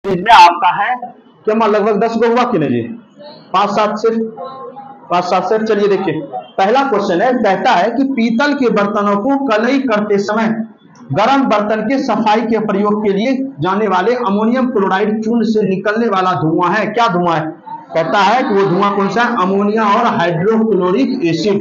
में आपका है क्या, लगभग 10 गो हुआ कि नहीं जी, 5-7 सेट। चलिए देखिए, पहला क्वेश्चन है, कहता है कि पीतल के बर्तनों को कलई करते समय गर्म बर्तन के सफाई के प्रयोग के लिए जाने वाले अमोनियम क्लोराइड चूर्ण से निकलने वाला धुआं है, क्या धुआं है? कहता है कि वो धुआं कौन सा है? अमोनिया और हाइड्रोक्लोरिक एसिड।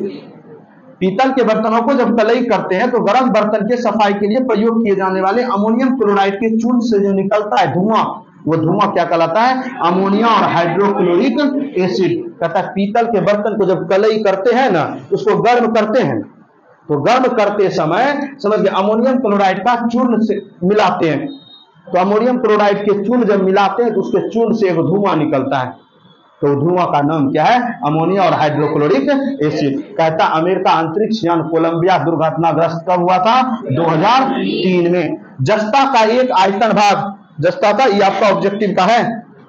पीतल के बर्तनों को जब कलई करते हैं तो गर्म बर्तन के सफाई के लिए प्रयोग किए जाने वाले अमोनियम क्लोराइड के चूर्ण से जो निकलता है धुआं, वो धुआं क्या कहलाता है? अमोनिया और हाइड्रोक्लोरिक एसिड। कहता है पीतल के बर्तन को जब कलई करते हैं ना, उसको गर्म करते हैं, तो गर्म करते समय समझ गए अमोनियम क्लोराइड का चूर्ण से मिलाते हैं, तो अमोनियम क्लोराइड के चूर्ण जब मिलाते हैं तो उसके चूर्ण से एक धुआं निकलता है, तो धुआं का नाम क्या है? अमोनिया और हाइड्रोक्लोरिक एसिड। कहता अमेरिका अंतरिक्ष यान कोलंबिया दुर्घटनाग्रस्त कब हुआ था? 2003 में। जस्ता का एक आयतन भाग, जस्ता का ये आपका ऑब्जेक्टिव का है,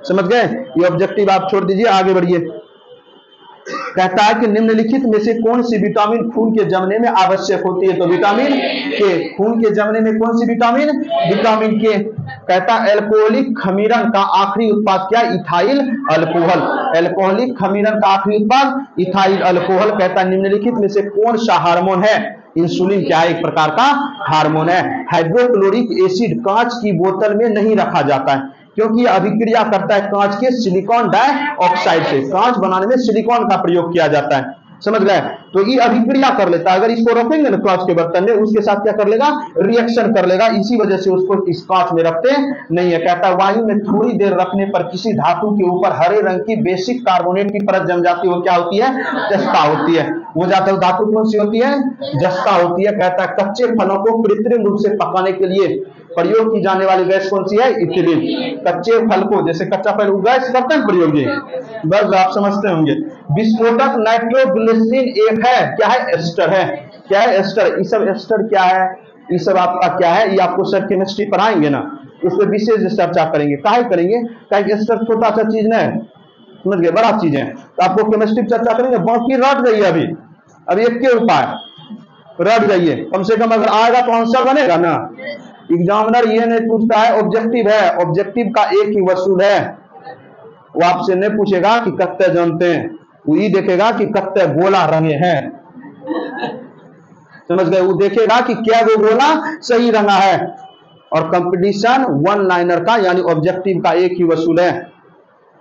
समझ गए? ये ऑब्जेक्टिव आप छोड़ दीजिए, आगे बढ़िए। कहता है कि निम्नलिखित में से कौन सी विटामिन खून के जमने में आवश्यक होती है? तो विटामिन के। खून के जमने में कौन सी विटामिन? विटामिन के। कहता है एल्कोहलिक खमीरन का आखिरी उत्पाद क्या? Ethyl alcohol. एल्कोहलिक खमीरन का आखिरी उत्पाद इथाइल अल्कोहल। कहता है निम्नलिखित में से कौन सा हार्मोन है? इंसुलिन क्या है? एक प्रकार का हार्मोन है। हाइड्रोक्लोरिक एसिड कांच की बोतल में नहीं रखा जाता है क्योंकि यह अभिक्रिया करता है कांच के सिलिकॉन डाइऑक्साइड से। कांच बनाने में सिलिकॉन का प्रयोग किया जाता है, समझ गए? तो ये अभिक्रिया कर लेता है, अगर इसको रखेंगे ना कांच के बर्तन में, उसके साथ क्या कर लेगा? रिएक्शन कर लेगा, इसी वजह से उसको इस कांच में रखते नहीं है। कहता है वायु में थोड़ी देर रखने पर किसी धातु के ऊपर हरे रंग की बेसिक कार्बोनेट की परत जम जाती है, वो क्या होती है? जस्ता होती है। वो जाता है धातु कौन सी होती है? जस्ता होती है। कहता है कच्चे फलों को कृत्रिम रूप से पकाने के लिए प्रयोग की जाने वाली गैस कौन सी है? इथिलीन। कच्चे फल को, जैसे कच्चा फल गैस करते हैं प्रयोग, बस आप समझते होंगे। विस्फोटक नाइट्रोग्लिसरीन एक है, क्या है? एस्टर है। क्या है? एस्टर। ये सब एस्टर क्या है? ये सब आपका क्या है? ये आपको सर केमिस्ट्री पढ़ाएंगे ना, उस पर विशेष चर्चा करेंगे। काहे करेंगे? काहे एस्टर छोटा सा चीज नहीं, समझ गए? बड़ा चीज है, तो आपको केमिस्ट्री चर्चा करेंगे। बाकी रट जाइए, अभी एक के उपाय रट जाइए, कम से कम अगर आएगा तो आंसर बनेगा ना। एग्जामिनर ये नहीं पूछता है, ऑब्जेक्टिव है, ऑब्जेक्टिव का एक ही वसूल है, वो आपसे नहीं पूछेगा कि कत्ते जानते हैं, वो ये देखेगा कि कत्ते गोला रंगे हैं, समझ गए? वो देखेगा कि क्या वो गोला सही रंगा है। और कंपटीशन वन लाइनर का यानी ऑब्जेक्टिव का एक ही वसूल है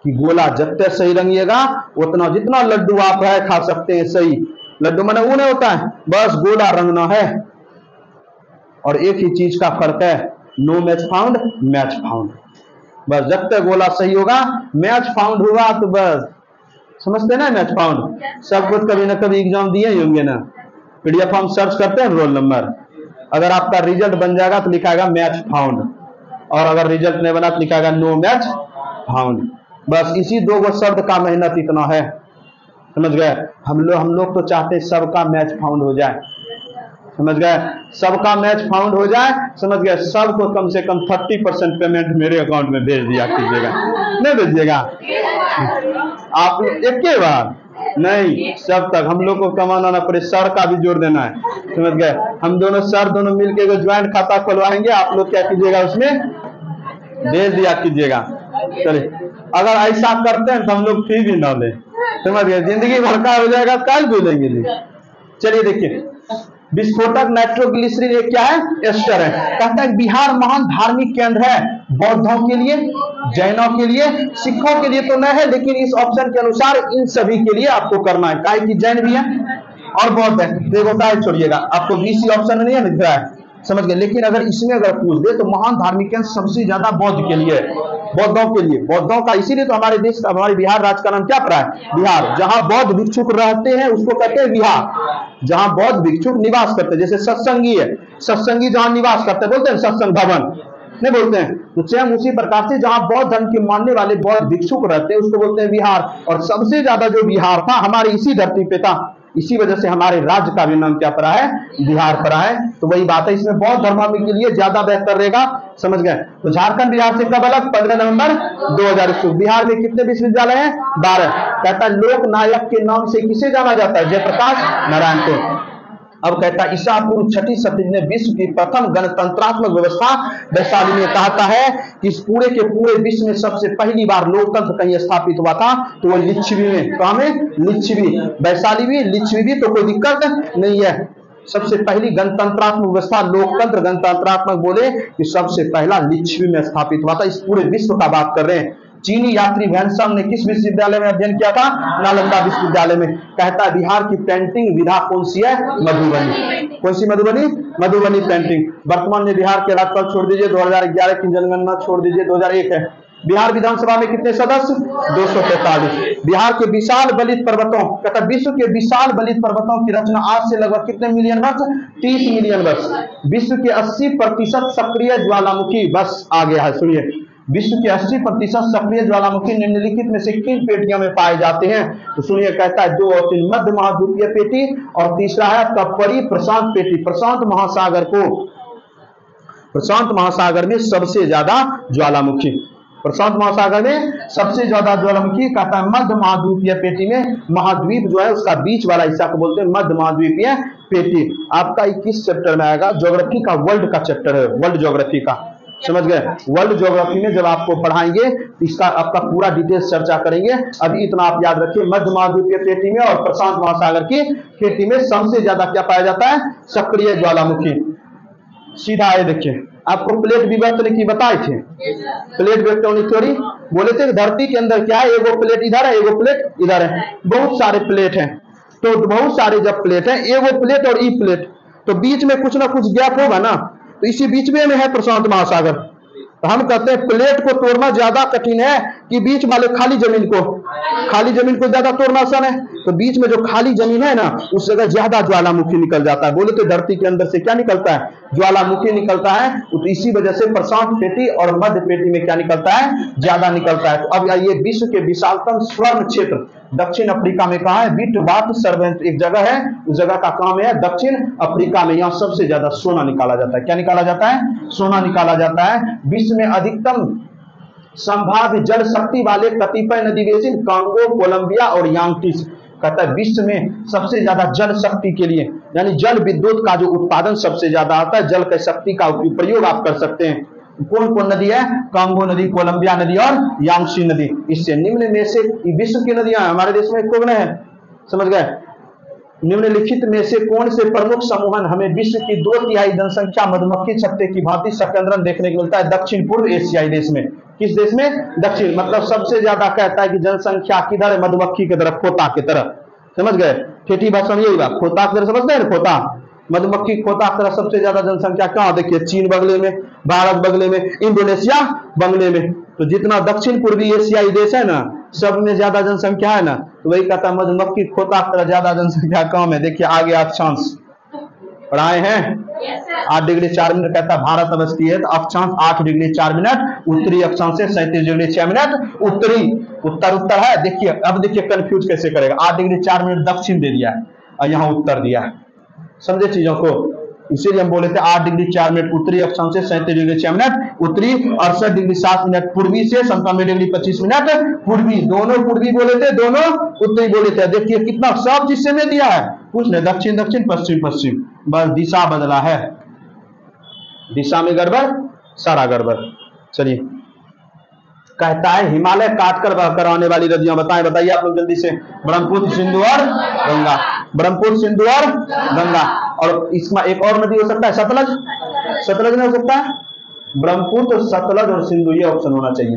कि गोला जितना सही रंगिएगा उतना, जितना लड्डू आप है खा सकते हैं सही। लड्डू माने वो नहीं होता है, बस गोला रंगना है। और एक ही चीज का फर्क है, no match found, match found. बस जब तक गोला सही होगा, मैच फाउंड हुआ तो बस, समझते ना? मैच फाउंड सब कुछ कभी ना कभी एग्जाम दिए ही होंगे ना। पीडीएफ हम सर्च करते हैं रोल नंबर, अगर आपका रिजल्ट बन जाएगा तो लिखाएगा मैच फाउंड, और अगर रिजल्ट नहीं बना तो लिखाएगा नो मैच फाउंड। बस इसी दो गो शब्द का मेहनत इतना है, समझ गए? हम लोग तो चाहते हैं सबका मैच फाउंड हो जाए, समझ गए? सबका मैच फाउंड हो जाए, समझ गए? सबको कम से कम 30% पेमेंट मेरे अकाउंट में भेज दिया कीजिएगा। नहीं भेजिएगा आप एक के बार नहीं, सब तक हम लोग को कमाना ना पड़े, सर का भी जोड़ देना है, समझ गए? हम दोनों सर दोनों मिलकर ज्वाइंट खाता खुलवाएंगे, आप लोग क्या कीजिएगा उसमें भेज दिया कीजिएगा। चलिए अगर ऐसा करते हैं तो हम लोग फी भी ना लें, समझ गए? जिंदगी भर का हो जाएगा, कल भी लेंगे जी। चलिए देखिए, विस्फोटक नाइट्रोग्लिसरीन एक क्या है? एस्टर है। कहता है बिहार महान धार्मिक केंद्र है, बौद्धों के लिए, जैनों के लिए, सिखों के लिए तो नहीं है, लेकिन इस ऑप्शन के अनुसार इन सभी के लिए आपको करना है। काहे कि जैन भी है और बौद्ध है, देखो काहे छोड़िएगा, आपको बीसी ऑप्शन नहीं है दिख रहा है, समझ गए? लेकिन अगर इसमें अगर पूछ दे तो महान धार्मिक केंद्र सबसे ज्यादा बौद्ध के लिए, बौद्धों के लिए, बौद्धों का, इसीलिए तो हमारे देश का, हमारे बिहार राज्य का नाम क्या पड़ा है? बिहार। जहां बौद्ध भिक्षुक रहते हैं उसको कहते हैं बिहार, जहां बौद्ध भिक्षुक निवास करते हैं। जैसे सत्संगी है, सत्संगी जहां निवास करते हैं बोलते हैं सत्संग भवन, नहीं बोलते हैं? तो सेम उसी प्रकार से जहां बौद्ध धर्म के मानने वाले बौद्ध भिक्षुक रहते हैं उसको बोलते हैं बिहार। और सबसे ज्यादा जो बिहार था हमारी इसी धरती पे था, इसी वजह से हमारे राज्य का भी नाम क्या पड़ा है? बिहार पड़ा है। तो वही बात है, इसमें बौद्ध धर्मावलंबी के लिए ज्यादा बेहतर रहेगा, समझ गए? तो झारखंड बिहार से कब अलग? 15 नवंबर 2021। बिहार में कितने विश्वविद्यालय हैं? 12। कहता है लोक नायक के नाम से किसे जाना जाता है? जयप्रकाश नारायण को। अब कहता है ईसा पूर्व 6वीं शताब्दी में विश्व की प्रथम गणतंत्रात्मक व्यवस्था वैशाली में कहता है कि इस पूरे के पूरे विश्व में सबसे पहली बार लोकतंत्र कहीं स्थापित हुआ था, तो वो लिच्छवी में, कहाँ में? लिच्छवी, वैशाली भी, लिच्छवी भी, तो कोई दिक्कत नहीं है। सबसे पहली गणतंत्रात्मक व्यवस्था, लोकतंत्र गणतंत्रात्मक बोले कि सबसे पहला लिच्छवी में स्थापित हुआ था। इस पूरे विश्व का बात कर रहे हैं। चीनी यात्री वैनसंग ने किस विश्वविद्यालय में अध्ययन किया था? नालंदा विश्वविद्यालय में। कहता है बिहार की पेंटिंग विधा कौन सी है? मधुबनी। कौन सी? मधुबनी। मधुबनी पेंटिंग। वर्तमान में बिहार के राज्यपाल छोड़ दीजिए, 2011 की जनगणना छोड़ दीजिए, 2001 है। बिहार विधानसभा में कितने सदस्य? 243। बिहार के विशाल बलित पर्वतों, कहता विश्व के विशाल बलित पर्वतों की रचना आज से लगभग कितने मिलियन वर्ष? 30 मिलियन वर्ष। विश्व के 80% सक्रिय ज्वालामुखी, बस आ गया है, सुनिए, विश्व के 80% सक्रिय ज्वालामुखी निम्नलिखित में से किन पेटियों में पाए जाते हैं? तो सुनिए, कहता है 2 और 3, मध्य महाद्वीपीय पेटी और तीसरा है आपका परिप्रशांत पेटी। प्रशांत महासागर को, प्रशांत महासागर में सबसे ज्यादा ज्वालामुखी, प्रशांत महासागर में सबसे ज्यादा ज्वालामुखी। कहता है मध्य महाद्वीपीय पेटी में, महाद्वीप जो है उसका बीच वाला हिस्सा को बोलते हैं मध्य महाद्वीपीय पेटी। आपका 21 चैप्टर में आएगा, ज्योग्राफी का, वर्ल्ड का चैप्टर है, वर्ल्ड ज्योग्राफी का, समझ गए? वर्ल्ड ज्योग्राफी में जब आपको पढ़ाएंगे इसका आपका पूरा डिटेल्स चर्चा करेंगे। अभी इतना आप याद रखिए, मध्य महाद्वीपीय पेटी में और प्रशांत महासागर की खेती में सबसे ज्यादा क्या पाया जाता है? सक्रिय ज्वालामुखी। सीधा आए देखिए, आपको प्लेट विवर्तन की बताए थे, प्लेट विवर्तन थ्योरी बोले थे धरती के अंदर क्या है, एगो प्लेट इधर है, एगो प्लेट इधर है, बहुत सारे प्लेट हैं। तो बहुत सारे जब प्लेट है, एगो प्लेट और ई प्लेट, तो बीच में कुछ ना कुछ गैप होगा ना, तो इसी बीच में है प्रशांत महासागर। तो हम कहते हैं प्लेट को तोड़ना ज्यादा कठिन है कि बीच वाले खाली जमीन को, खाली जमीन को ज्यादा तोड़ना आसान है। तो बीच में जो खाली जमीन है ना, उस जगह ज्यादा ज्वालामुखी निकल जाता है। बोले तो धरती के अंदर से क्या निकलता है? ज्वालामुखी निकलता है। तो इसी वजह से प्रशांत पेटी और मध्य पेटी में क्या निकलता है? ज्यादा निकलता है। तो अब ये विश्व के विशालतम स्वर्ण क्षेत्र दक्षिण अफ्रीका में कहा है? विटवाट सर्वेंट एक जगह है, उस जगह का काम है दक्षिण अफ्रीका में। यहाँ सबसे ज्यादा सोना निकाला जाता है। क्या निकाला जाता है? सोना निकाला जाता है। विश्व में अधिकतम संभाव्य जल शक्ति वाले कतिपय नदी बेसिन कांगो, कोलंबिया और यांगटीज। कहता है विश्व में सबसे ज्यादा जल शक्ति के लिए, यानी जल विद्युत का जो उत्पादन सबसे ज्यादा आता है, जल की शक्ति का प्रयोग आप कर सकते हैं। कौन कौन नदी है? कांगो नदी, कोलंबिया नदी और यांगसी नदी। इससे निम्न में से विश्व की नदियां हमारे देश में कौन है? समझ गए? निम्नलिखित में से कौन से प्रमुख समूहन हमें विश्व की 2/3 जनसंख्या मधुमक्खी छत्ते की भांति संकेंद्रण देखने को मिलता है? दक्षिण पूर्व एशियाई देश में। किस देश में? दक्षिण, मतलब सबसे ज्यादा कहता है कि जनसंख्या किधर है? मधुमक्खी की तरफ, खोता की तरफ। समझ गए? ठेठी भाषा में यही बात, खोता की तरफ, समझते हैं? खोता, मधुमक्खी खोता की तरफ सबसे ज्यादा जनसंख्या कहाँ? देखिए, चीन बगले में, भारत बगले में, इंडोनेशिया बगले में। तो जितना दक्षिण पूर्वी एशियाई देश है ना, सब में ज्यादा जनसंख्या है ना, तो वही कहता है मधुमक्खी खोता की तरह ज्यादा जनसंख्या कम है। देखिए आगे अक्षांश पढ़ाए हैं, 8 डिग्री 4 मिनट। कहता है भारत अवस्थी है तो अक्षांश 8 डिग्री 4 मिनट, उत्तरी अक्षांश से 37 डिग्री 6 मिनट उत्तरी, उत्तर उत्तर है। देखिए अब देखिए कंफ्यूज कैसे करेगा। 8 डिग्री 4 मिनट दक्षिण दे दिया है और यहाँ उत्तर दिया है। समझे चीजों को? इसीलिए हम बोले थे 8 डिग्री 4 मिनट उत्तरी अक्षांश से 37 डिग्री 6 मिनट उत्तरी, 68 डिग्री 7 मिनट पूर्वी से 97 डिग्री 25 मिनट पूर्वी। दोनों पूर्वी बोले थे, दोनों उत्तरी बोले थे। देखिए कितना सब जिससे में दिया है, कुछ नहीं, दक्षिण दक्षिण, पश्चिम पश्चिम, बस दिशा बदला है। दिशा में गड़बड़, सारा गड़बड़। चलिए, कहता है हिमालय काटकर बहकर आने वाली नदियां बताएं, बताइए आप लोग जल्दी से। ब्रह्मपुत्र, सिंधु और गंगा। ब्रह्मपुत्र, सिंधु और गंगा। और इसमें एक और नदी हो सकता है, सतलज। सतलज नहीं हो सकता है? ब्रह्मपुत्र, सतलज और सिंधु, ये ऑप्शन होना चाहिए।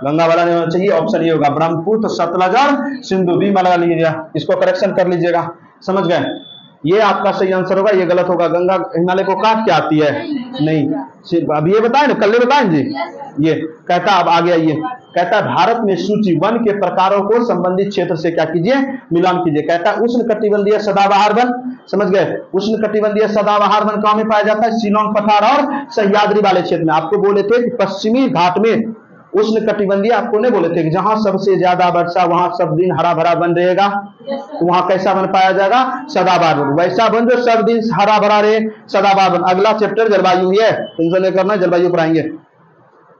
गंगा वाला नहीं होना चाहिए, ऑप्शन ये होगा ब्रह्मपुत्र, सतलज और सिंधु। बी में लगा लीजिएगा, इसको करेक्शन कर लीजिएगा। समझ गए? ये आपका सही आंसर होगा, ये गलत होगा। गंगा हिमालय को काट के आती है? नहीं, अब ये बताए ना, कल बताएं जी। ये कहता अब आ गया, ये कहता है भारत में सूची वन के प्रकारों को संबंधित क्षेत्र से क्या कीजिए? मिलान कीजिए। कहता है उष्ण कटिबंधीय सदाबहार वन। समझ गए? उष्ण कटिबंधीय सदाबहार वन कहाँ में पाया जाता है? शिलांग पठार और सह्याद्री वाले क्षेत्र में। आपको बोले थे कि पश्चिमी घाट में उष्ण कटिबंधीय, आपको नहीं बोले थे कि जहां सबसे ज्यादा वर्षा वहां सब दिन हरा भरा वन रहेगा, तो वहां कैसा वन पाया जाएगा? सदाबहार वन। वैसा वन जो सब दिन हरा भरा रहे, सदाबहार वन। अगला चैप्टर जलवायु ही है, टेंशन नहीं करना, जलवायु पढ़ाएंगे,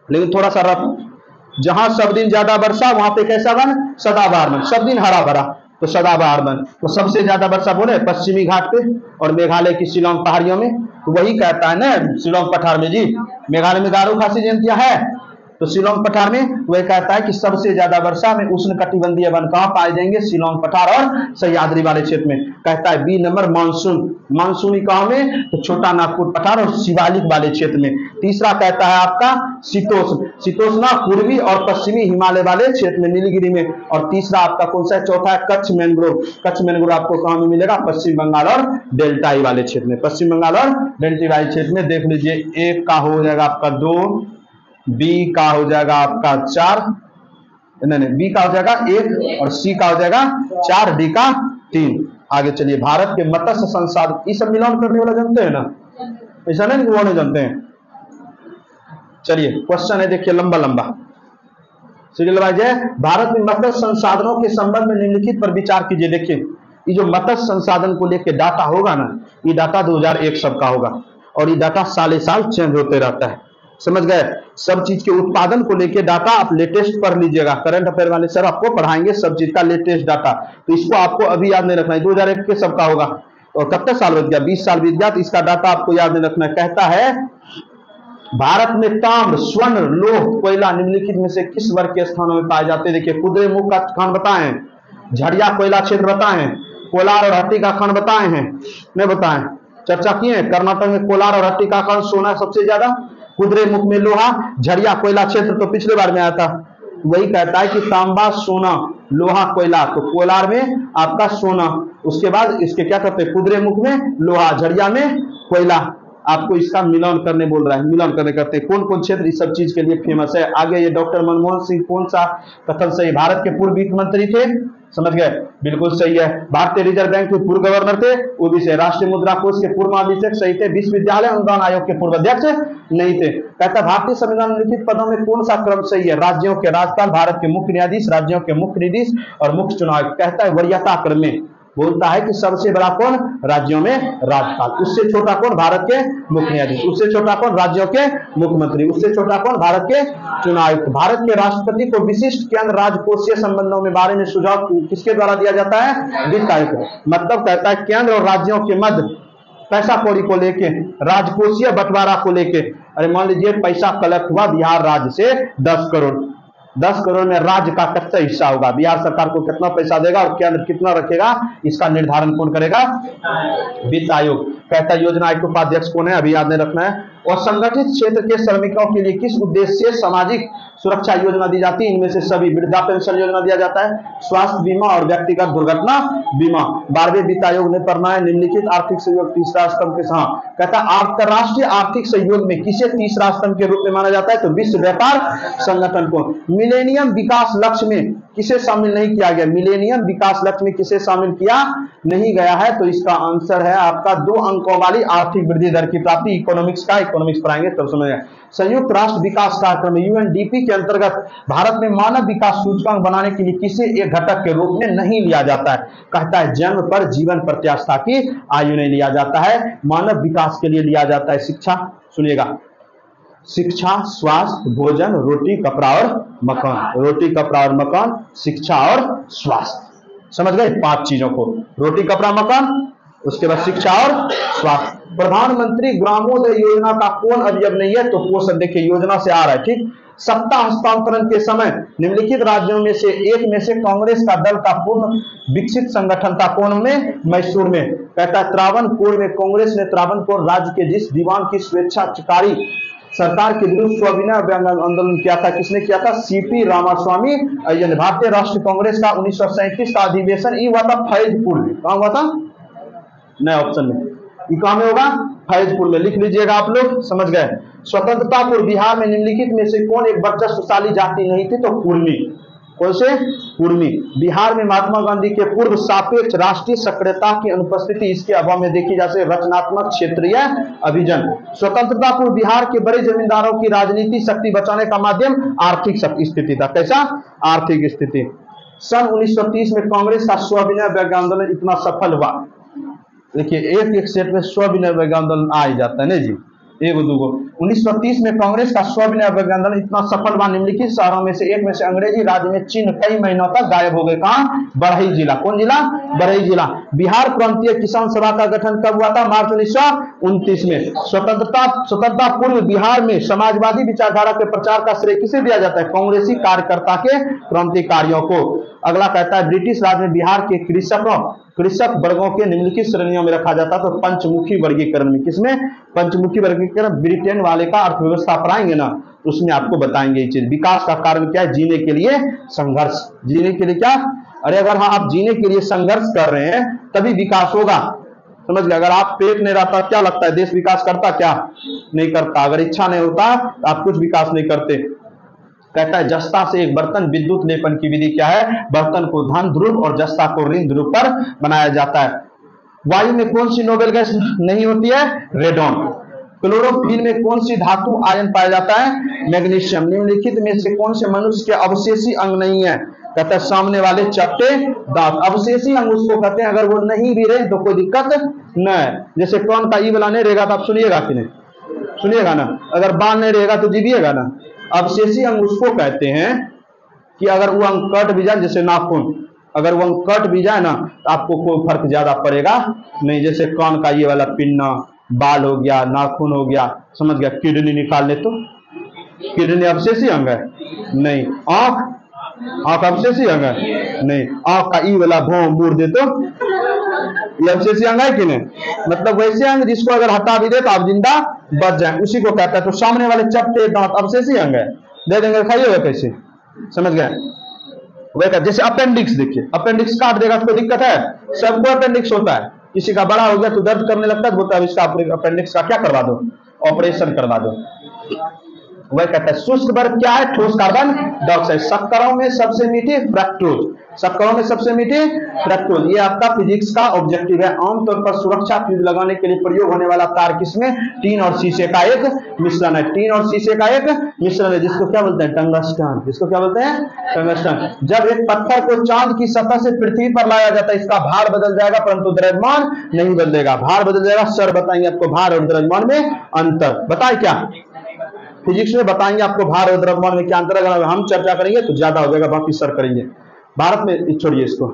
लेकिन थोड़ा सा रफ। जहां सब दिन ज्यादा वर्षा वहां पे कैसा वन? सदाबहार वन, सब दिन हरा भरा। तो सदाबहार वन। तो सबसे ज्यादा वर्षा बोले पश्चिमी घाट पे और मेघालय की शिलोंग पहाड़ियों में। तो वही कहता है ना शिलोंग पठार में जी, मेघालय में गारो खासी जनतिया है, तो शिलोंग पठार में वह कहता है कि सबसे ज्यादा वर्षा में उष्णकटिबंधीय वन कहां पाए जाएंगे, शिलोंग पठार और सह्याद्री वाले क्षेत्र में। कहता है बी नंबर मानसून, मानसूनी कहां में, तो छोटा नागपुर पठार और शिवालिक वाले क्षेत्र में। तीसरा कहता है आपका शीतोष्ण, शीतोष्ण पूर्वी और पश्चिमी हिमालय वाले क्षेत्र में, नीलगिरी में। और तीसरा आपका कौन सा है, चौथा है कच्छ मैंग्रोव। कच्छ मैंग्रोव आपको कहां में मिलेगा, पश्चिम बंगाल और डेल्टाई वाले क्षेत्र में, पश्चिम बंगाल और डेल्टाई वाले क्षेत्र में। देख लीजिए एक का हो जाएगा आपका 2, बी का हो जाएगा आपका 4, नहीं बी का हो जाएगा 1 और सी का हो जाएगा 4, डी का 3। आगे चलिए, भारत के मत्स्य संसाधन, ये सब मिलान करने वाला जानते हैं ना, ऐसा नहीं वो नहीं जानते हैं। चलिए क्वेश्चन है देखिए लंबा लंबा, सीरियल वाइज है। भारत में मत्स्य संसाधनों के संबंध में निम्नलिखित पर विचार कीजिए। देखिए ये जो मत्स्य संसाधन को लेकर डाटा होगा ना, ये डाटा 2001 सब का होगा और ये डाटा साले साल चेंज होते रहता है, समझ गए। सब चीज के उत्पादन को लेके डाटा आप लेटेस्ट पढ़ लीजिएगा, करंट अफेयर वाले सर आपको पढ़ाएंगे सब चीज का लेटेस्ट डाटा, तो इसको आपको अभी याद नहीं रखना है। 2001 के सबका होगा और कब तक साल बीत गया, 20 साल बीत गया, तो इसका डाटा आपको याद नहीं रखना है। कहता है भारत में ताम्र, स्वर्ण, लोह, कोयला निम्नलिखित में से किस वर्ग के स्थानों में पाए जाते हैं। देखिए कुद्रेमुख का खंड बताएं, झरिया कोयला क्षेत्र बताएं, कोलार और हट्टी का खंड बताए हैं, नहीं बताएं, चर्चा किए। कर्नाटक में कोलार और हट्टी का खंड सोना सबसे ज्यादा, कुद्रेमुख में लोहा, झरिया कोयला क्षेत्र तो पिछले बार में आया था। वही कहता है कि तांबा, सोना, लोहा, कोयला, तो कोलार में आपका सोना, उसके बाद इसके क्या करते हैं, कुद्रेमुख में लोहा, झरिया में कोयला। आपको इसका मिलान करने बोल रहा है, मिलान करने करते हैं कौन कौन क्षेत्र इस सब चीज के लिए फेमस है। आगे ये डॉक्टर मनमोहन सिंह कौन सा कथन सही, भारत के पूर्व वित्त मंत्री थे, समझ गए, बिल्कुल सही है। भारतीय रिजर्व बैंक के पूर्व गवर्नर थे, वो भी सही। राष्ट्रीय मुद्रा कोष के पूर्व महानिदेशक सही थे। विश्वविद्यालय अनुदान आयोग के पूर्व अध्यक्ष नहीं थे। कहता भारतीय संविधान में लिखित पदों में कौन सा क्रम सही है, राज्यों के राज्यपाल, भारत के मुख्य न्यायाधीश, राज्यों के मुख्य न्यायाधीश और मुख्य चुनाव। कहता है वरीयता क्रम में, बोलता है कि सबसे बड़ा कौन, राज्यों में राज्यपाल, उससे छोटा कौन, भारत के मुख्य न्यायाधीश, उससे छोटा कौन, राज्यों के मुख्यमंत्री, उससे छोटा कौन, भारत के चुनाव आयुक्त। भारत के राष्ट्रपति को विशिष्ट केंद्र राजकोषीय संबंधों में बारे में सुझाव किसके द्वारा दिया जाता है, वित्त आयोग। मतलब कहता है केंद्र और राज्यों के मध्य पैसा कौड़ी को लेके, राजकोषीय बंटवारा को लेके, अरे मान लीजिए पैसा कलेक्ट हुआ बिहार राज्य से 10 करोड़, 10 करोड़ में राज्य का कितना हिस्सा होगा, बिहार सरकार को कितना पैसा देगा और केंद्र कितना रखेगा, इसका निर्धारण कौन करेगा, वित्त आयोग। कहता है योजना आयोग के उपाध्यक्ष कौन है, अभी याद नहीं रखना है। और संगठित क्षेत्र के श्रमिकों के लिए किस उद्देश्य से सामाजिक सुरक्षा योजना दी जाती है, इनमें से सभी, वृद्धा पेंशन योजना दिया जाता है, स्वास्थ्य बीमा और व्यक्तिगत दुर्घटना बीमा। 12वें वित्त आयोग ने पढ़ना है निम्नलिखित आर्थिक सहयोग तीसरा स्तंभ के साथ। कहता है अंतरराष्ट्रीय आर्थिक सहयोग में किसे तीसरा स्तंभ के रूप में माना जाता है, तो विश्व व्यापार संगठन को। मिलेनियम विकास लक्ष्य में किसे शामिल नहीं किया गया, मिलेनियम विकास लक्ष्य में किसे शामिल किया नहीं गया है, तो इसका आंसर है आपका 2 अंकों वाली आर्थिक वृद्धि दर की प्राप्ति। इकोनॉमिक्स का, इकोनॉमिक्स पढ़ाएंगे तब समझेंगे। संयुक्त राष्ट्र विकास कार्यक्रम यूएनडीपी के अंतर्गत भारत में मानव विकास सूचकांक बनाने के लिए किसे एक घटक के रूप में नहीं लिया जाता है। कहता है जन्म पर जीवन प्रत्याशा की आयु नहीं लिया जाता है, मानव विकास के लिए लिया जाता है शिक्षा। सुनिएगा, शिक्षा, स्वास्थ्य, भोजन, रोटी, कपड़ा और मकान, रोटी, कपड़ा और मकान, शिक्षा और स्वास्थ्य, समझ गए 5 चीजों को, रोटी, कपड़ा, मकान, उसके बाद शिक्षा और स्वास्थ्य। प्रधानमंत्री ग्रामोदय योजना का कौन अवयव नहीं है, तो पोषण, देखिए योजना से आ रहा है, ठीक। सत्ता हस्तांतरण के समय निम्नलिखित राज्यों में से एक में से कांग्रेस का दल का पूर्ण विकसित संगठन था कौन में, मैसूर में। कहता है त्रावणकोर में कांग्रेस ने त्रावणकोर राज्य के जिस दीवान की स्वेच्छाचारी सरकार के विरुद्ध स्वविनय आंदोलन किया था, किसने किया था, सीपी रामास्वामी अय्यर। भारतीय राष्ट्रीय कांग्रेस का 1937 का अधिवेशन ये हुआ था फैजपुर में, कहां हुआ था, नए ऑप्शन में, ये कहां में होगा, फैजपुर में, लिख लीजिएगा आप लोग, समझ गए। स्वतंत्रता पूर्व बिहार में निम्नलिखित में से कौन एक वर्चस्वशाली जाति नहीं थी, तो कुर्मी। कौन से, कुर्मी। बिहार में महात्मा गांधी के पूर्व सापेक्ष राष्ट्रीय सक्रियता की अनुपस्थिति इसके अभाव में देखी जा सकती है, रचनात्मक क्षेत्रीय अभिजन। स्वतंत्रता पूर्व बिहार के बड़े जमींदारों की राजनीति शक्ति बचाने का माध्यम आर्थिक स्थिति था, कैसा, आर्थिक स्थिति। सन 1930 में कांग्रेस का स्वविनय आंदोलन इतना सफल हुआ, देखिए एक सेट में स्वविनय आंदोलन आ ही जाता है ना जी, एगो दूगो। 1930 में कांग्रेस का स्वर्ण आंदोलन इतना सफल बना, निम्नलिखित शहरों में से एक में से अंग्रेजी राज में चिन्ह कई महीनों तक गायब हो गए। कहां? बरही जिला। कौन जिला? बरही जिला। बिहार प्रांतीय किसान सभा का गठन कब हुआ था? मार्च 1929 में। स्वतंत्रता पूर्व बिहार में समाजवादी विचारधारा के प्रचार का श्रेय किसे दिया जाता है? कांग्रेसी कार्यकर्ता के क्रांतिकारियों को। अगला कहता है ब्रिटिश राज में बिहार के कृषक वर्गों के निम्नलिखित श्रेणियों में रखा जाता तो पंचमुखी वर्गीकरण में। किसमें? पंचमुखी वर्गीकरण। ब्रिटेन वाले का अर्थव्यवस्था पढ़ाएंगे ना, उसमें आपको बताएंगे ये चीज। विकास का कारण क्या है? जीने के लिए संघर्ष। जीने के लिए क्या? अरे अगर हाँ आप जीने के लिए संघर्ष कर रहे हैं तभी विकास होगा, समझ गए। अगर आप पेट नहीं रहता क्या लगता है देश विकास करता? क्या नहीं करता। अगर इच्छा नहीं होता तो आप कुछ विकास नहीं करते। कहता है जस्ता से एक बर्तन विद्युत लेपन की विधि क्या है? बर्तन को धन ध्रुव और जस्ता को ऋण ध्रुव पर बनाया जाता है। वायु में कौन सी नोबेल गैस नहीं होती है? रेडॉन। क्लोरोफिल में कौन सी धातु आयन पाया जाता है? मैग्नीशियम। निम्नलिखित में से कौन से मनुष्य के अवशेषी अंग नहीं है? कहता है सामने वाले चपटे दांत। अवशेषी अंग उसको कहते हैं अगर वो नहीं भी रहे तो कोई दिक्कत न है। जैसे कौन का ई वाला नहीं रहेगा तो आप सुनिएगा कि नहीं? सुनिएगा ना। अगर बाल नहीं रहेगा तो जीविएगा ना। अवशेषी अंग उसको कहते हैं कि अगर वो अंग कट भी जाए, जैसे नाखून, अगर वो अंग कट भी जाए ना तो आपको कोई फर्क ज्यादा पड़ेगा नहीं। जैसे कान का ये वाला पिन्ना, बाल हो गया, नाखून हो गया, समझ गया। किडनी निकाल ले तो किडनी अवशेषी अंग है? नहीं। आंख अवशेषी अंग है? नहीं। आंख का ई वाला भौं मूड़ दे तो ये अवशेषी अंग है कि नहीं? मतलब वैसे अंग जिसको अगर हटा भी दे तो आप जिंदा बच जाए, उसी को कहता है। तो सामने वाले चपटे दांत अवशेषी अंग है, दे देंगे खाइएगा कैसे? समझ गए? वह जैसे अपेंडिक्स, देखिए अपेंडिक्स काट देगा तो दिक्कत है? सबको अपेंडिक्स होता है। किसी का बड़ा हो गया तो दर्द करने लगता है, बोलता है इसका अपेंडिक्स का क्या करवा दो? ऑपरेशन करवा दो। वह कहता है शुष्क बर्फ क्या है? ठोस कार्बन डाइऑक्साइड। शक्करों में सबसे मीठी फ्रक्टोज। शक्करों में सबसे मीठी फ्रक्टोज। ये आपका फिजिक्स का ऑब्जेक्टिव है। आमतौर पर सुरक्षा फ्यूज लगाने के लिए प्रयोग होने वाला तार किसमें? टीन और शीशे का एक मिश्रण है। टीन और शीशे का एक मिश्रण है जिसको क्या बोलते हैं? टंगस्टन। जिसको क्या बोलते हैं? टंगस्टन। जब एक पत्थर को चांद की सतह से पृथ्वी पर लाया जाता है इसका भार बदल जाएगा परंतु द्रव्यमान नहीं बदलेगा। भार बदल जाएगा। सर बताएंगे आपको भार और द्रव्यमान में अंतर। बताए क्या? फिजिक्स में बताएंगे आपको भार और द्रव्यमान में क्या अंतर है। अगर हम चर्चा करेंगे तो ज्यादा हो जाएगा, बाकी सर करेंगे। भारत में छोड़िए इसको,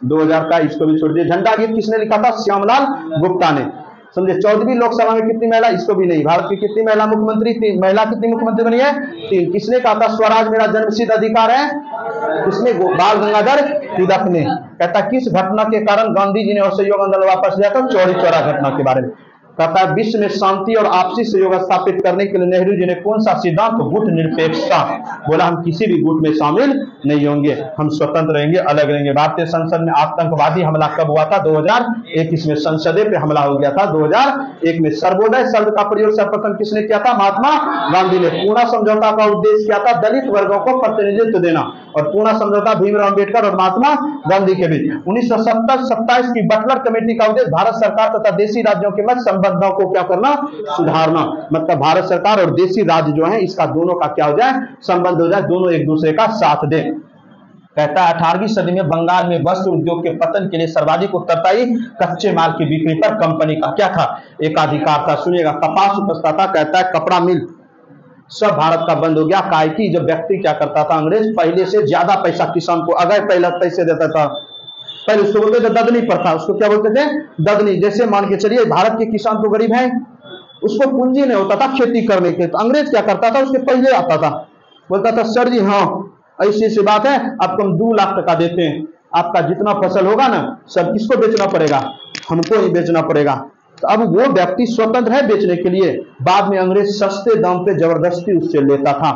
2000 का इसको भी छोड़ दिए। झंडा गीत किसने लिखा था? श्यामलाल गुप्ता ने। समझे? 14वीं लोकसभा में कितनी महिला? इसको भी नहीं। भारत की कितनी महिला मुख्यमंत्री? 3 महिला कितनी मुख्यमंत्री बनी है? 3। किसने कहा था स्वराज मेरा जन्मसिद्ध अधिकार है? किसने? बाल गंगाधर तिलक ने। कहता किस घटना के कारण गांधी जी ने असहयोग आंदोलन वापस लिया था? चौरी चौरा घटना के बारे में। कहता है विश्व में शांति और आपसी सहयोग स्थापित करने के लिए नेहरू जी ने कौन सा सिद्धांत? गुट निरपेक्षता। बोला हम किसी भी गुट में शामिल नहीं होंगे, हम स्वतंत्र रहेंगे, अलग रहेंगे। भारतीय संसद में आतंकवादी हमला कब हुआ था? 2001 में संसदीय पे हमला हो गया था 2001 में। सर्वोदय शब्द का प्रयोग सर्वप्रथम किसने किया था? महात्मा गांधी ने। पूना समझौता का उद्देश्य क्या था? दलित वर्गों को प्रतिनिधित्व देना। और पूना समझौता भीमराव अम्बेडकर और महात्मा गांधी के बीच। 1927 की बटलर कमेटी का उद्देश्य भारत सरकार तथा देशी राज्यों के मध्य संबंधों को क्या करना? सुधारना। मतलब भारत सरकार और देशी राज्य जो है इसका दोनों का क्या हो जाए? संबंध हो जाए, दोनों एक दूसरे का साथ दें। कहता है 18वीं सदी में बंगाल में वस्त्र उद्योग के पतन के लिए सर्वाधिक उत्तरदायी कच्चे माल की बिक्री पर कंपनी का क्या था? एकाधिकार था। सुनिएगा, कपास उपजता था। कहता है कपड़ा मिल सब भारत का बंद हो गया। काहे की जब व्यक्ति क्या करता था? अंग्रेज पहले से ज्यादा पैसा किसान को अगर पहले पैसे देता था, पहले उसको बोलते थे ददनी पर था, उसको क्या बोलते थे? ददनी। जैसे मान के चलिए भारत के किसान तो गरीब हैं, उसको पूंजी नहीं होता था खेती करने के, तो अंग्रेज क्या करता था? उसके पहले आता था, बोलता था सर जी हाँ ऐसी सी बात है, आपको हम 2 लाख टका देते हैं, आपका जितना फसल होगा ना सब किसको बेचना पड़ेगा? हमको ही बेचना पड़ेगा। तो अब वो व्यक्ति स्वतंत्र है बेचने के लिए। बाद में अंग्रेज सस्ते दाम पे जबरदस्ती उससे लेता था।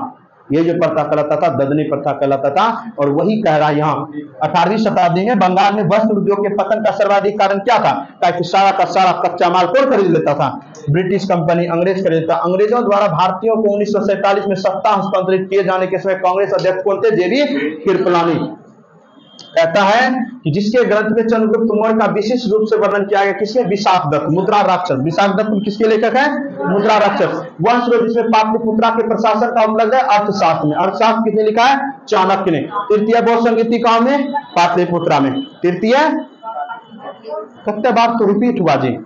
ये जो प्रथा कहलाता था ददनी प्रथा कहलाता था। और वही कह रहा है यहाँ 18वीं शताब्दी में बंगाल में वस्त्र उद्योग के पतन का सर्वाधिक कारण क्या था? ताकि सारा का सारा कच्चा माल कौन खरीद लेता था? ब्रिटिश कंपनी, अंग्रेज खरीद लेता। अंग्रेजों द्वारा भारतीयों को 1947 में सत्ता हस्तांतरित किए जाने के समय कांग्रेस अध्यक्ष कौन थे? जेबी कृपलानी। कहता है कि जिसके ग्रंथ में चंद्रगुप्त मौर्य का विशिष्ट रूप से वर्णन किया गया किसके? विशाखदत्त, मुद्रा राक्षस। विशाखदत्त किसके लेखक है? मुद्रा राक्षस। वंश जिसमें पाटलिपुत्रा के प्रशासन का उपलब्ध है अर्थशास्त्र में। अर्थशास्त्र किसने लिखा है? चाणक्य ने। तृतीय बौद्ध संगीति कहां में? पाटलिपुत्रा में। तृतीय कितने बार तो रिपीट हुआ जी?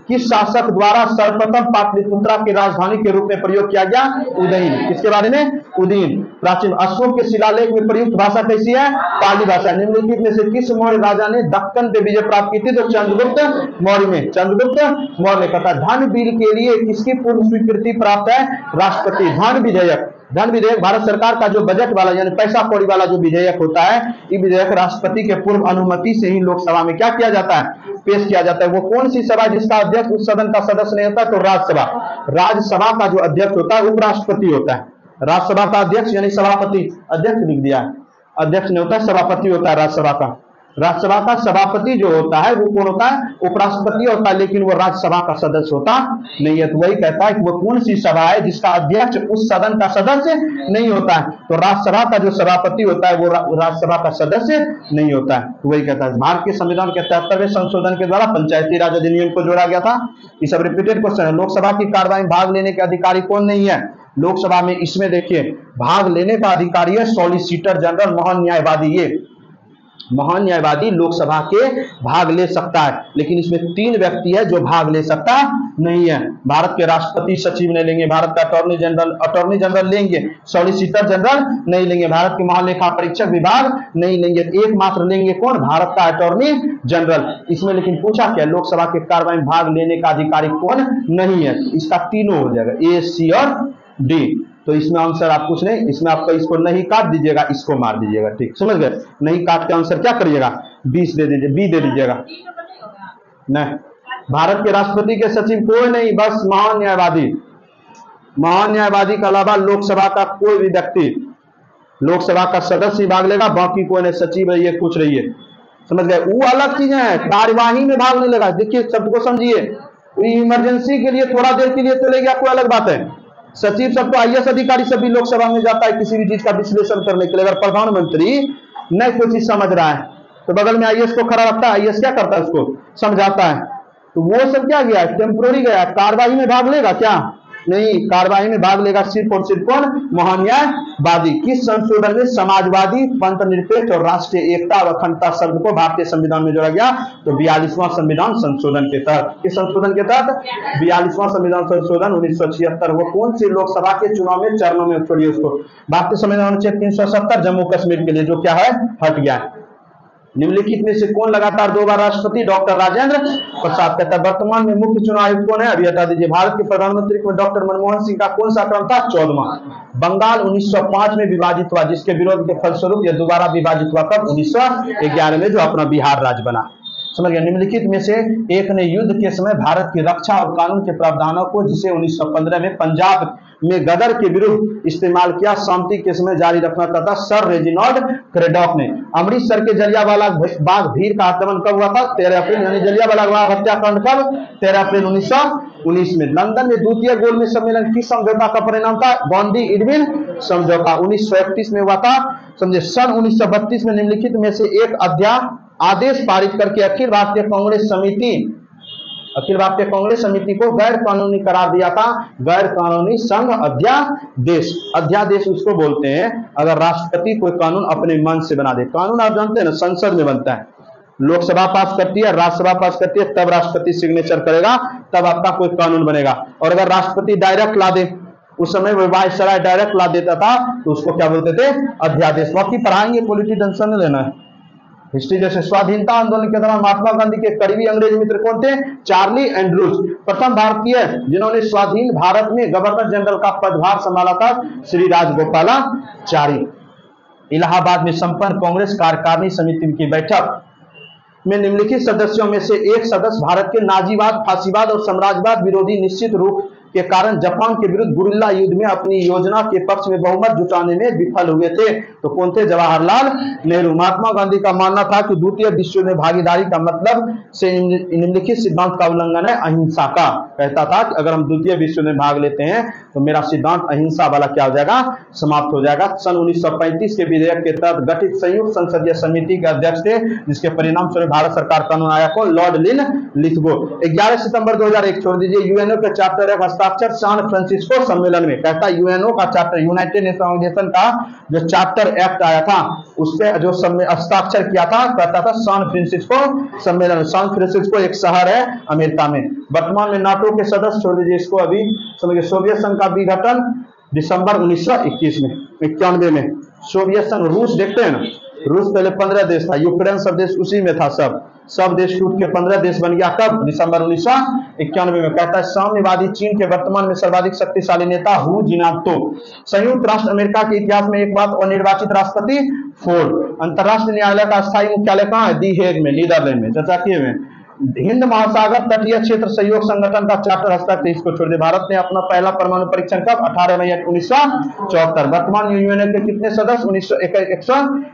किस शासक द्वारा सर्वप्रथम पाटलिपुत्रा की राजधानी के रूप में प्रयोग किया गया? उदयन। किसके बारे में? उदयन। प्राचीन अशोक के शिलालेख में प्रयुक्त भाषा कैसी है? पाली भाषा। निम्नलिखित में से किस मौर्य राजा ने दक्कन पे विजय प्राप्त की थी? तो चंद्रगुप्त मौर्य में। चंद्रगुप्त मौर्य कहता है धन बिल के लिए किसकी पूर्व स्वीकृति प्राप्त है? राष्ट्रपति। धन विधेयक, धन विधेयक भारत सरकार का जो बजट वाला यानी पैसा कौड़ी वाला जो विधेयक होता है, ये विधेयक राष्ट्रपति के पूर्व अनुमति से ही लोकसभा में क्या किया जाता है? पेश किया जाता है। वो कौन सी सभा जिसका अध्यक्ष उस सदन का सदस्य नहीं होता? तो राज्यसभा। राज्यसभा का जो अध्यक्ष होता है उपराष्ट्रपति होता है। राज्यसभा का अध्यक्ष यानी सभापति, अध्यक्ष लिख दिया है, अध्यक्ष नहीं होता है, सभापति होता है राज्यसभा का। राज्यसभा का सभापति जो होता है वो कौन होता है? उपराष्ट्रपति होता है, लेकिन वो राज्यसभा का सदस्य होता नहीं है। तो वही कहता है कि वो कौन सी सभा है जिसका अध्यक्ष उस सदन का सदस्य नहीं होता है? तो राज्यसभा का जो सभापति होता है वो राज्यसभा का सदस्य नहीं होता है। तो वही कहता है। भारत के संविधान के 73वें संशोधन के द्वारा पंचायती राज अधिनियम को जोड़ा गया था। ये सब रिपीटेड क्वेश्चन है। लोकसभा की कार्रवाई में भाग लेने के अधिकारी कौन नहीं है लोकसभा में? इसमें देखिए भाग लेने का अधिकारी है सॉलिसिटर जनरल, महान न्यायवादी। ये महान न्यायवादी लोकसभा के भाग ले सकता है, लेकिन इसमें 3 व्यक्ति है जो भाग ले सकता नहीं है। भारत के राष्ट्रपति सचिव नहीं लेंगे, भारत का अटॉर्नी जनरल लेंगे, सॉलिसिटर जनरल नहीं लेंगे, भारत के महालेखा परीक्षक विभाग नहीं लेंगे। एकमात्र लेंगे कौन? भारत का अटॉर्नी जनरल। इसमें लेकिन पूछा क्या? लोकसभा के कार्रवाई में भाग लेने का अधिकारी कौन नहीं है? इसका तीनों हो जाएगा, ए, सी और डी। तो इसमें आंसर आप कुछ नहीं, इसमें आपका इसको नहीं काट दीजिएगा, इसको मार दीजिएगा। ठीक, समझ गए? नहीं काट के आंसर क्या करिएगा? 20 दे दीजिए, बी दे दीजिएगा। नहीं, भारत के राष्ट्रपति के सचिव कोई नहीं, बस महान न्यायवादी। महान न्यायवादी के अलावा लोकसभा का कोई भी व्यक्ति, लोकसभा का सदस्य भाग लेगा, बाकी कोई नहीं। सचिव रहिए, कुछ रहिए, समझ गए? वो अलग चीजें हैं, कार्यवाही में भाग नहीं लेगा। देखिए शब्द को समझिए, इमरजेंसी के लिए थोड़ा देर के लिए चले गया, कोई अलग बात है। सचिव सब तो आईएएस अधिकारी सभी लोकसभा में जाता है किसी भी चीज का विश्लेषण करने के लिए। अगर प्रधानमंत्री नहीं कोई चीज समझ रहा है तो बगल में आईएएस को खड़ा रखता है, आईएएस क्या करता है? उसको समझाता है। तो वो सब क्या गया? टेम्पोररी गया। कार्रवाई में भाग लेगा क्या? नहीं, कार्रवाई में भाग लेगा सिर्फ और सिर्फ कौन? महान न्यायवादी। किस संशोधन में समाजवादी, पंथ निरपेक्ष और राष्ट्रीय एकता व अखंडता शब्द को भारतीय संविधान में जोड़ा गया? तो 42वां संविधान संशोधन के तहत। किस संशोधन के तहत? 42वां संविधान संशोधन 1976। वो कौन सी लोकसभा के चुनाव में चरणों में, छोड़िए उसको, भारतीय संविधान अनुच्छेद 370 जम्मू कश्मीर के लिए जो क्या है हट गया है। निम्नलिखित में से कौन लगातार 2 बार राष्ट्रपति? डॉक्टर राजेंद्र प्रसाद। कहता है वर्तमान में मुख्य चुनाव आयुक्त कौन है? अभी हटा दीजिए। भारत के प्रधानमंत्री में डॉक्टर मनमोहन सिंह का कौन सा क्रम था? 14वां। बंगाल 1905 में विभाजित हुआ, जिसके विरोध के फलस्वरूप यह दोबारा विभाजित हुआ कब? 1911 में, जो अपना बिहार राज्य बना। समझ गया? निम्नलिखित में से एक ने युद्ध के समय भारत की रक्षा और कानून के प्रावधानों को, जिसे 1915 में पंजाब में गदर के विरुद्ध इस्तेमाल किया, शांति के समय जारी रखना चाहता सर रेजिनाल्ड क्रेडॉक ने। अमृतसर के जलियांवाला बाग भीड़ का आक्रमण कब हुआ था? 13 अप्रैल, यानी जलियांवाला बाग हत्याकांड कब? 13 अप्रैल 1919 में। लंदन में द्वितीय गोलमेज सम्मेलन किस समझौता का परिणाम था? बॉन्डी इरविन समझौता 1931 में हुआ था। समझे? सन 1932 में निम्नलिखित में से एक आदेश पारित करके अखिल भारतीय कांग्रेस समिति को गैर कानूनी करार दिया था। गैर कानूनी संघ अध्यादेश। अध्यादेश उसको बोलते हैं अगर राष्ट्रपति कोई कानून अपने मन से बना दे। कानून आप जानते हैं ना, संसद में बनता है, लोकसभा पास करती है, राज्यसभा पास करती है, तब राष्ट्रपति सिग्नेचर करेगा, तब आपका कोई कानून बनेगा। और अगर राष्ट्रपति डायरेक्ट ला दे, उस समय वायसराय डायरेक्ट ला देता था, तो उसको क्या बोलते थे? अध्यादेश। बाकी पढ़ाएंगे, पॉलिटी टेंशन नहीं लेना है। हिस्ट्री जैसे स्वाधीनता आंदोलन के दौरान महात्मा गांधी के करीबी अंग्रेज मित्र कौन थे? Charlie Andrews. प्रथम भारतीय जिन्होंने स्वाधीन भारत में गवर्नर जनरल का पदभार संभाला था श्री राजगोपालाचारी। इलाहाबाद में संपन्न कांग्रेस कार्यकारिणी समिति की बैठक में निम्नलिखित सदस्यों में से एक सदस्य भारत के नाजीवाद, फांसीवाद और साम्राज्यवाद विरोधी निश्चित रूप के कारण जापान के विरुद्ध गुरिल्ला युद्ध में अपनी योजना के पक्ष में बहुमत जुटाने में विफल हुए थे। तो कौन थे? जवाहरलाल नेहरू। महात्मा गांधी का मानना था कि द्वितीय विश्व में भागीदारी का मतलब से निम्नलिखित सिद्धांत का उल्लंघन है, अहिंसा का। कहता था कि अगर हम द्वितीय विश्व में भाग लेते हैं तो मेरा सिद्धांत अहिंसा वाला क्या हो जाएगा? समाप्त हो जाएगा। सन 1935 के विधेयक के तहत गठित संयुक्त संसदीय समिति के अध्यक्ष थे, जिसके परिणाम स्वरूप भारत सरकार कानून आया को लॉर्ड लिन लिथगो। 11 सितंबर 2001 छोड़ दीजिए। यूएनओ के चार्टर हस्ताक्षर सैन फ्रांसिस्को सम्मेलन में। कहता है यूएनओ का चार्टर, यूनाइटेड नेशन ऑर्गेनाइजेशन का जो चार्टर एक्ट आया था उस पे जो हस्ताक्षर किया था, कहता था सैन फ्रांसिस्को सम्मेलन। सैन फ्रांसिस्को एक शहर है अमेरिका में। वर्तमान में नाटो के सदस्य, छोड़ दीजिए इसको अभी, समझिए सोवियत संघ का विघटन दिसंबर 1921 में, 91 में सोवियत संघ। रूस देखते हैं ना, रूस पहले 15 देश था, यूक्रेन सब देश उसी में था, सब देश टूट के 15 देश बन गया। कब? दिसंबर 1991 में। कहता है साम्यवादी चीन के वर्तमान में सर्वाधिक शक्तिशाली नेता हू जिनातो। संयुक्त राष्ट्र अमेरिका के इतिहास में एक बात और निर्वाचित राष्ट्रपति फोर्ड। अंतरराष्ट्रीय न्यायालय का स्थायी मुख्यालय कहाँ है? दी हेग में, नीदरलैंड में। चर्चा किए हुए। हिंद महासागर तटीय क्षेत्र सहयोग संगठन का चार्टर हस्ताक्षर, इसको छोड़ दे। भारत ने अपना पहला परमाणु परीक्षण कब? 18 मई 1974। वर्तमान यूएनओ के कितने सदस्य?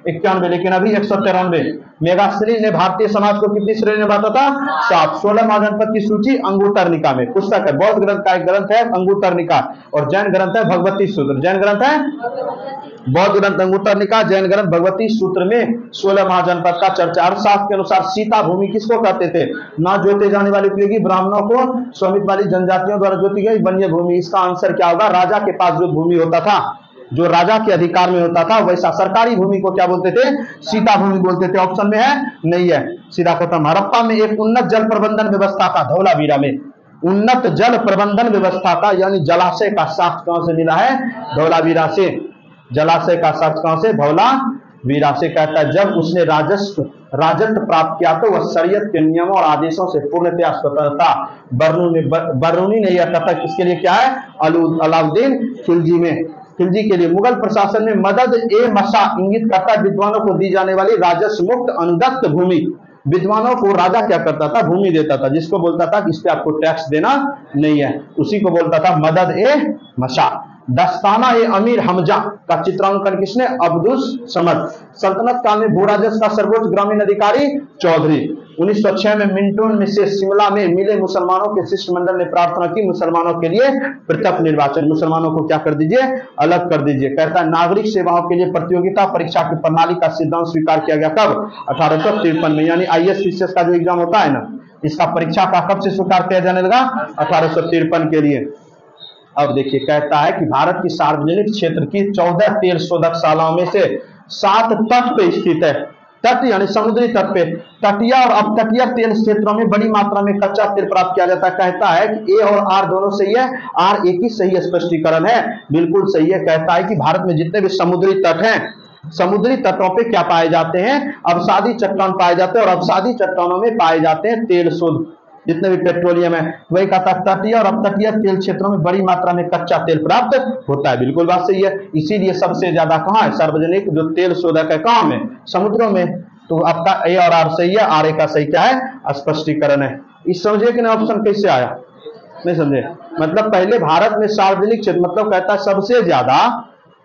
191, लेकिन अभी 193। मेगाश्री ने भारतीय समाज को कितनी श्रेणी में बांटा था? 7। 16 महाजनपद की सूची अंगुतरनिका में। पुस्तक है, बौद्ध ग्रंथ का एक ग्रंथ है अंगुतरनिका, और जैन ग्रंथ है भगवती सूत्र। जैन ग्रंथ है बौद्ध ग्रंथ अंगुतरनिका, जैन ग्रंथ भगवती सूत्र में 16 महाजनपद का चर्चा। अर्थशास्त्र के अनुसार सीता भूमि किसको कहते थे? ना जोते जाने वाली उपयोगी ब्राह्मणों को स्वामित्व वाली जनजातियों द्वारा जोती गई वन्य भूमि। इसका आंसर क्या होगा? राजा के पास जो भूमि होता था, जो राजा के अधिकार में होता था, वैसा सरकारी भूमि को क्या बोलते थे? सीता भूमि बोलते थे। ऑप्शन में है? नहीं है, सीधा खत्म। हड़प्पा में एक उन्नत जल प्रबंधन व्यवस्था का, धौलावीरा में उन्नत जल प्रबंधन व्यवस्था का यानी जलाशय का साक्ष्य कहां से मिला है? धौलावीरा से। जलाशय का साक्ष्य कहां से? धौलावीरा से। कहता है जब उसने राजस्व प्राप्त किया तो वह शरीयत के नियमों और आदेशों से पूर्णतया स्वतंत्र था। बरूनी ने यह कथन किसके लिए क्या है? अलाउद्दीन खिलजी में, खिलजी के लिए। मुगल प्रशासन में मदद ए मशा इंगित करता है विद्वानों को दी जाने वाली राजस्व मुक्त अनुदत्त भूमि। विद्वानों को राजा क्या करता था? भूमि देता था, जिसको बोलता था कि इस पे आपको टैक्स देना नहीं है, उसी को बोलता था मदद ए मशा। दस्ताना ए अमीर हमजा का चित्रांकन किसने? अब्दुस समद। सल्तनत काल में भू राजस्व का सर्वोच्च ग्रामीण अधिकारी चौधरी। 1906 में मिंटोन में से शिमला में मिले मुसलमानों के शिष्टमंडल ने प्रार्थना की मुसलमानों के लिए पृथक निर्वाचन, मुसलमानों को क्या कर दीजिए? अलग कर दीजिए। कहता है नागरिक सेवाओं के लिए प्रतियोगिता परीक्षा की प्रणाली का सिद्धांत स्वीकार किया गया। कब? 1853 में। यानी IAS का जो एग्जाम होता है ना, इसका परीक्षा का कब से स्वीकार किया जाने लगा? 1853 के लिए। अब देखिए, कहता है कि भारत की सार्वजनिक क्षेत्र की 14 तेल शोधक शालाओं में से 7 तट पे स्थित है। तट यानी समुद्री तट पे। तटीय और अपतटीय तेल क्षेत्रों में बड़ी मात्रा में कच्चा तेल प्राप्त किया जाता है। कहता है कि ए और आर दोनों सही है, आर एक ही सही स्पष्टीकरण है, बिल्कुल सही है। कहता है कि भारत में जितने भी समुद्री तट हैं, समुद्री तटों पे क्या पाए जाते हैं? अवसादी चट्टान पाए जाते हैं, और अवसादी चट्टानों में पाए जाते हैं तेल शोध, जितने भी पेट्रोलियम है। वही कहता है तटीय और अपतटीय तेल क्षेत्रों में बड़ी मात्रा में कच्चा तेल प्राप्त होता है, बिल्कुल बात सही है। इसीलिए सबसे ज्यादा कहाँ है? सार्वजनिक जो तेल शोधक है कहाँ में? समुद्रों में। तो आपका ए और आर सही है, आर ए का सही क्या है? स्पष्टीकरण है। इस समझे कि नहीं? ऑप्शन कैसे आया? नहीं समझे? मतलब पहले भारत में सार्वजनिक क्षेत्र, मतलब कहता है सबसे ज्यादा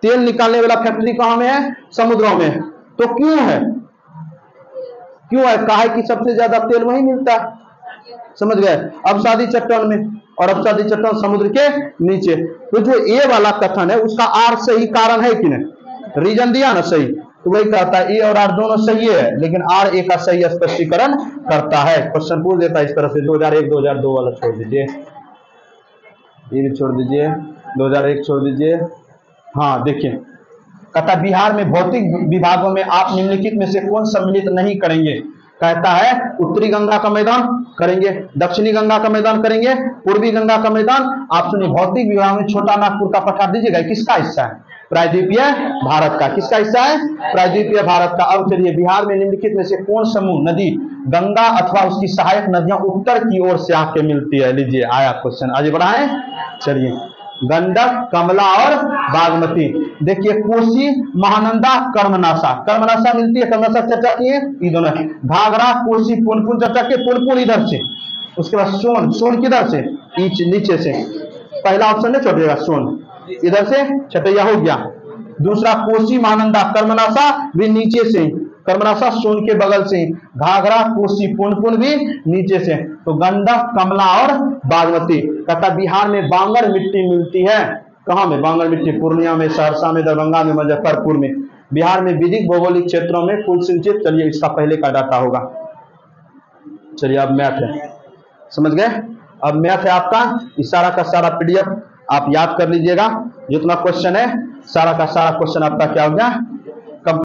तेल निकालने वाला फैक्ट्री कहाँ में है? समुद्रों में। तो क्यों है? क्यों है? कहा है कि सबसे ज्यादा तेल वहीं मिलता है, समझ गए? अवसादी चट्टान में, और अवसादी चट्टान समुद्र के नीचे। तो जो ए वाला कथन है उसका आर सही कारण है कि नहीं? रीजन दिया ना सही, तो वही कहता है ए और आर दोनों सही है, लेकिन आर ए का सही स्पष्टीकरण करता है। क्वेश्चन पूछ देता है इस तरह से। 2001 2002 वाला छोड़ दीजिए, ये भी छोड़ दीजिए, 2001 छोड़ दीजिए। हाँ देखिए, कहता बिहार में भौतिक विभागों में आप निम्नलिखित में से कौन सम्मिलित नहीं करेंगे? कहता है उत्तरी गंगा का मैदान करेंगे, दक्षिणी गंगा का मैदान करेंगे, पूर्वी गंगा का मैदान। आप सुनिए, भौतिक विभाग में छोटा नागपुर का पठार दीजिएगा, किसका हिस्सा है? प्रायद्वीपीय भारत का। किसका हिस्सा है? प्रायद्वीपीय भारत का। अब चलिए, बिहार में निम्नलिखित में से कौन समूह नदी गंगा अथवा उसकी सहायक नदियां उत्तर की ओर से आके मिलती है? लीजिए, आया क्वेश्चन, आगे बढ़ाएं। चलिए, गंडक, कमला और बागमती। देखिए, कोसी, महानंदा, कर्मनाशा। कर्मनाशा मिलती है, कर्मनाशा चर्चा की है, ये दोनों। घाघरा, कोसी, पुनपुन चर्चा की, पुनपुन इधर से। उसके बाद सोन, सोन किधर से? नीचे से। पहला ऑप्शन नहीं छोड़िएगा, सोन इधर से छटैया हो गया। दूसरा कोसी, महानंदा, कर्मनाशा भी नीचे से, कर्मनाशा सोन के बगल से, घाघरा, कोसी, पुनपुन भी नीचे से। तो गंडक, कमला और बागमती। कहता बिहार में बांगर मिट्टी मिलती है। कहां में बांगर मिट्टी? पूर्णिया में, सहरसा में, दरभंगा में, मुजफ्फरपुर में। बिहार में विधिक भौगोलिक क्षेत्रों में कुल सिंचित, चलिए इसका पहले का डाटा होगा। चलिए अब मैथ है, समझ गए? अब मैथ है आपका, इस सारा का सारा पीडीएफ आप याद कर लीजिएगा, जितना क्वेश्चन है सारा का सारा क्वेश्चन आपका क्या हो गया